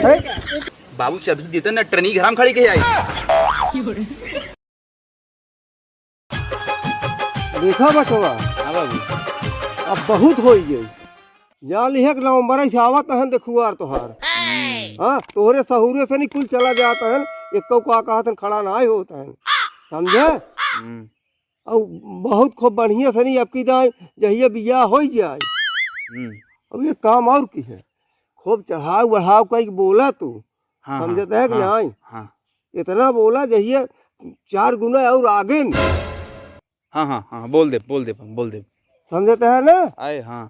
बाबू चाबी देते ना ट्रेनी घर में खड़ी के आई। देखा बचवा हाँ बाबू अब बहुत हो गई जान लिहे नवंबर से आवत हन देखुआर तोहार। हाँ तोहरे सहूरे से नहीं कुल चला जाता है एक का कहत खड़ा ना होता है समझे। और बहुत खूब बढ़िया से नहीं अब की जाए जहिए बिया हो जाए। अब ये काम और की है खूब चढ़ाव बढ़ाव कहीं बोला तू समझता है कि नहीं। इतना बोला जहिए 4 गुना और आगे न। हाँ बोल दे समझता है ना। आए हाँ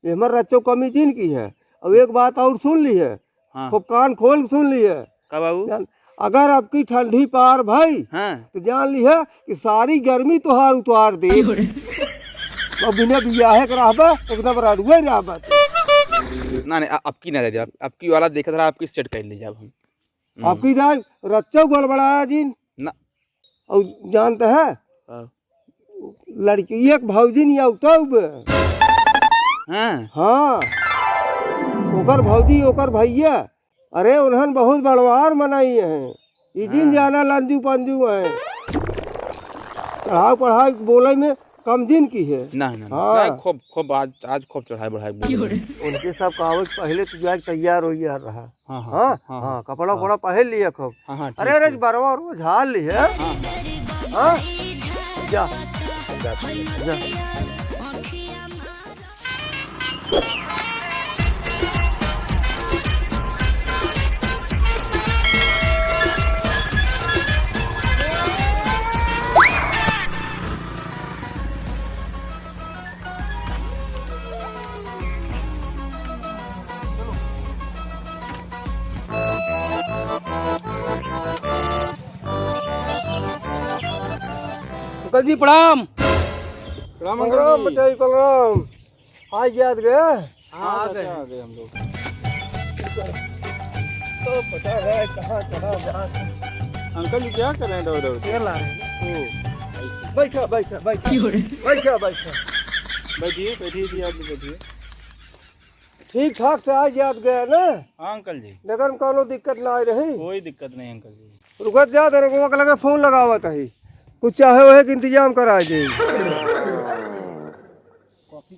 ये हमारे रच्चों कमी चीन की है। अब एक बात और सुन ली है खूब कान खोल सुन ली है। का बाबू अगर आपकी ठंडी पार भाई तो जान ली है कि सारी गर्मी तुहार उतार दे। और बिना बियाहे के रहबा एकदम रड़ुए रहबा ना नहीं आपकी ना दे आपकी वाला देखा था आपकी सेट कर लीजिए अब हम आपकी जान रच्चो गड़बड़ाया जी ना। और जानते है लड़की एक भौजी नहीं आवता हाँ ओकर भौजी ओकर भैया अरे उन्हन बहुत बड़वार मनाई है इजिन जाना लंजू पंजू है चढ़ाव पढ़ाई बोले में कम दिन की है ना हाँ खूब आज खूब चढ़ाई बढ़ाई उनके सब कागज पहले तो जाए तैयार हो यार रहा। हाँ कपड़ा वपड़ा पहन लिया खूब। अरे बरवा रोज झाल ली है। हाँ जा अंकल जी प्रणाम। प्रणाम बचाई प्रणाम। आज याद गए आ गए हम लोग। तो पता है कहाँ चला जा। अंकल जी क्या कर रहे हैं दौड़ तेल ला रहे हैं। बैठा बैठिए ठीक ठाक से आज याद गया ना। हाँ अंकल जी लेकिन कोनो दिक्कत ना आई रही। कोई दिक्कत नहीं अंकल जी। रुकत जा तेरे को लगे फोन लगावत है कुछ चाहे वो के इंतजाम करा जाए। कॉफी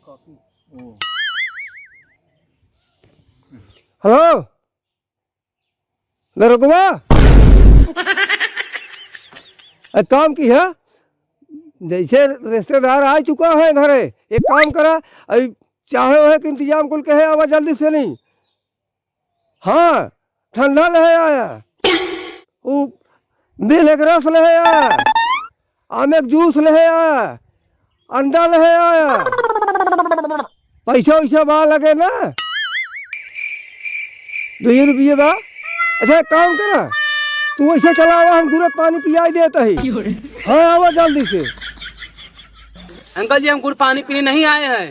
हेलो दरोगा एक काम की है जैसे रिश्तेदार आ चुका है घरे एक काम करा अभी चाहे वो के इंतजाम कुल कहे आवा जल्दी से नहीं। हाँ ठंडा लहे आया वो बेल एक रस लहे आया आम एक जूस लहे आया अंडा लहे आया पैसा वैसा बा लगे ना 2 रुपये बा। अच्छा एक काम करा तू ऐसे चला आवा हम गुड़ पानी पियाई देता ही। हाँ आवा जल्दी से। अंकल जी हम गुड़ पानी पीने नहीं आए हैं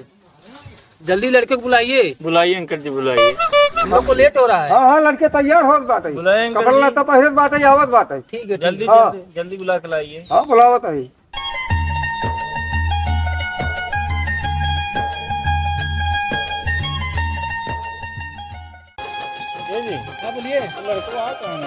जल्दी लड़के को बुलाइए अंकल जी बुलाइए हम लोग को लेट हो रहा है। हाँ लड़के तैयार हो बात है कपड़ा लता पहले बात है आवत बात है। ठीक है जल्दी बुला के लाइए। हाँ बुलावत है। हाँ बोलिए। लड़का आ कहाँ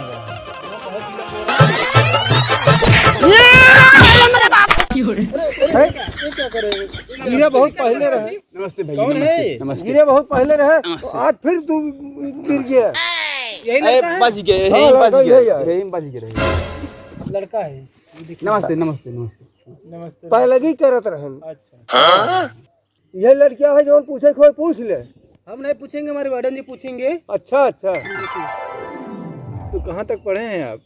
है क्या करे गिरे बहुत पहले रहे। नमस्ते भैया कौन है नमस्ते गिरे बहुत पहले रहे तो आज फिर तू गिर गया। बच गए लड़का है। नमस्ते पहले भी करत रहे। अच्छा ये लड़कियां है जो पूछे कोई पूछ ले। हम नहीं पूछेंगे हमारे वार्डन जी पूछेंगे। अच्छा तो कहाँ तक पढ़े हैं आप।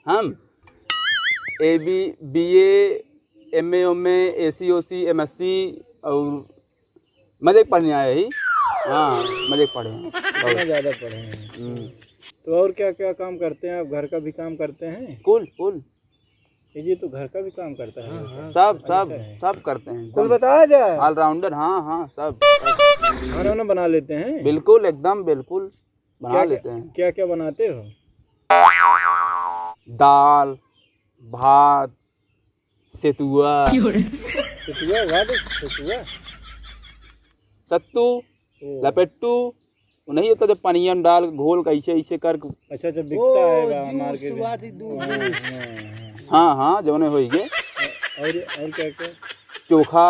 हम BA MA AC OC MSc और मजे पढ़ने आए ही। हाँ मजे पढ़े हैं ज़्यादा पढ़े हैं। तो और क्या क्या काम करते हैं आप। घर का भी काम करते हैं। कुल ये तो घर का भी काम करता है। सब करते हैं कुल बताया जाए ऑलराउंडर। हाँ सब खाना बना लेते हैं। बिल्कुल एकदम बिल्कुल बना लेते हैं। क्या क्या बनाते हो। दाल भात सेतुआ सत्तू लपेट्टू वो नहीं होता जब पनिया में डाल घोल का ऐसे ऐसे कर। अच्छा अच्छा, बिकता है मार्केट में। हाँ हाँ जौने हो गए। और क्या क्या? चोखा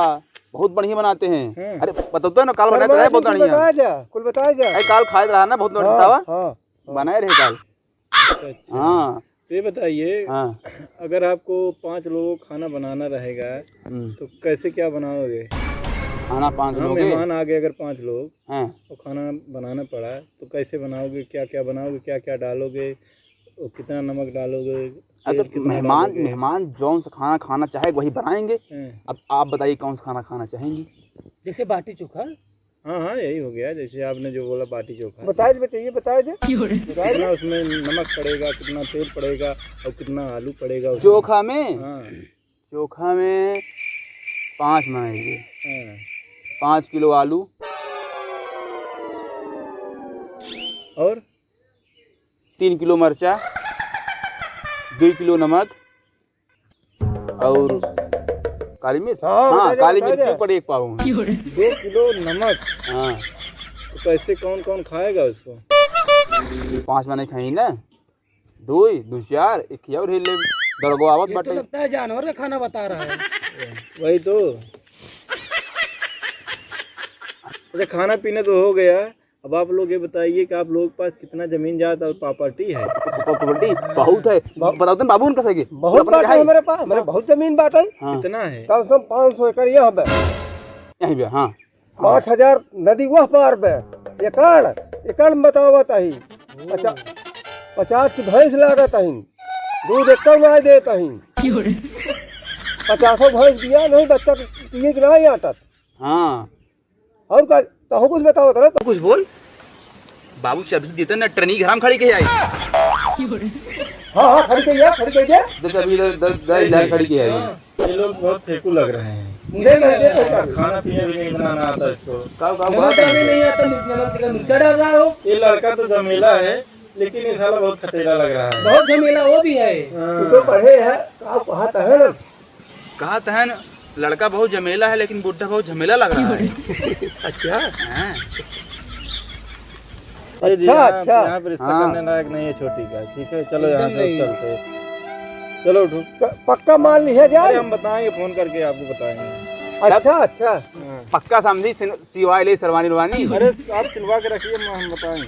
बहुत बढ़िया बनाते हैं। हाँ। अरे बताते ना काल बनाया है बहुत बढ़िया। बताया जा, कुल बताया जा। अरे काल खाए रहा ना बहुत बतावा हाँ बनाए रहे काल। अच्छा अच्छा। हाँ तो ये बताइए, हाँ। अगर आपको 5 लोगों को खाना बनाना रहेगा तो कैसे क्या बनाओगे? खाना 5 हाँ, लोग मेहमान आ गए अगर 5 लोग हैं। तो खाना बनाना पड़ा तो कैसे बनाओगे? क्या क्या बनाओगे? क्या क्या डालोगे? और कितना नमक डालोगे? अरे तेल तो कितना मेहमान डालोगे? मेहमान जौन सा खाना खाना चाहे वही बनाएंगे। हाँ। अब आप बताइए कौन सा खाना खाना चाहेंगी? जैसे बाटी चोखा। हाँ हाँ, यही हो गया जैसे आपने जो बोला बाटी चोखा। बताया जा, बताइए बताया जा। कितना उसमें नमक पड़ेगा, कितना तेल पड़ेगा और कितना आलू पड़ेगा उसमें? चोखा में हाँ 5 बनाएंगे। हाँ। 5 किलो आलू और 3 किलो मिर्चा, 2 किलो नमक और काली मिर्च। हाँ, हाँ बताइए, काली बताइए। मिर्च के ऊपर 1 पाव। 2 किलो नमक। हाँ तो कैसे कौन कौन खाएगा उसको? 5 मने खाई ना, 2 4 1 और हिल ले दरगो आवत ये तो बाटे। लगता है जानवर का खाना बता रहा है। वही तो। अच्छा, खाना पीना तो हो गया। अब आप लोग ये बताइए कि आप लोगों के पास कितना जमीन जात और प्रॉपर्टी है? प्रॉपर्टी बहुत है। बताओ तो बाबू उनका सके बहुत बाटा है हमारे पास, हमारे बहुत जमीन बाटा है। हाँ कितना है? कम से कम 500 एकड़ यह बे, यहीं पे। हाँ 5000 नदी वह पार बे। एकड़ में बतावत ही 50 की भैंस लागत ही, दूध एक ना देता ही। 50 भैंस दिया नहीं, बच्चा पिए कि नहीं आटत। हाँ और का तो कुछ बताओ तो कुछ बोल। बाबू चाबी देते ना ट्रेनी घर में खड़ी के आई। हाँ हाँ खड़ी कहिए, खड़ी कहिए। दस चाबी इधर खड़ी के आई। ये लोग बहुत फेंकू लग रहे हैं। दे खाना पीना भी नहीं बनाना आता इसको। नहीं आता, नीचे डाल रहा हो। ये लड़का तो जमीला है लेकिन ये साला बहुत खटेरा लग रहा है। बहुत झमेला वो भी है। तू तो पढ़े है, कहा तो है ना। कहा था न, लड़का बहुत झमेला है लेकिन बुढ़ा बहुत झमेला लग रहा है। अच्छा हाँ। ये जी, अच्छा, यहाँ- अच्छा। यहाँ पे रिश्ता हाँ। करने लायक नहीं है छोटी का। ठीक है, चलो यहाँ से नहीं। चलते। चलो उठो। तो पक्का मान लिया अरे जाए। हम बताएंगे, फोन करके आपको बताएंगे। अच्छा अच्छा। हाँ। पक्का समझी सिवाय ले सरवानी रवानी। अरे आप सिलवा के रखिए, हम बताएंगे।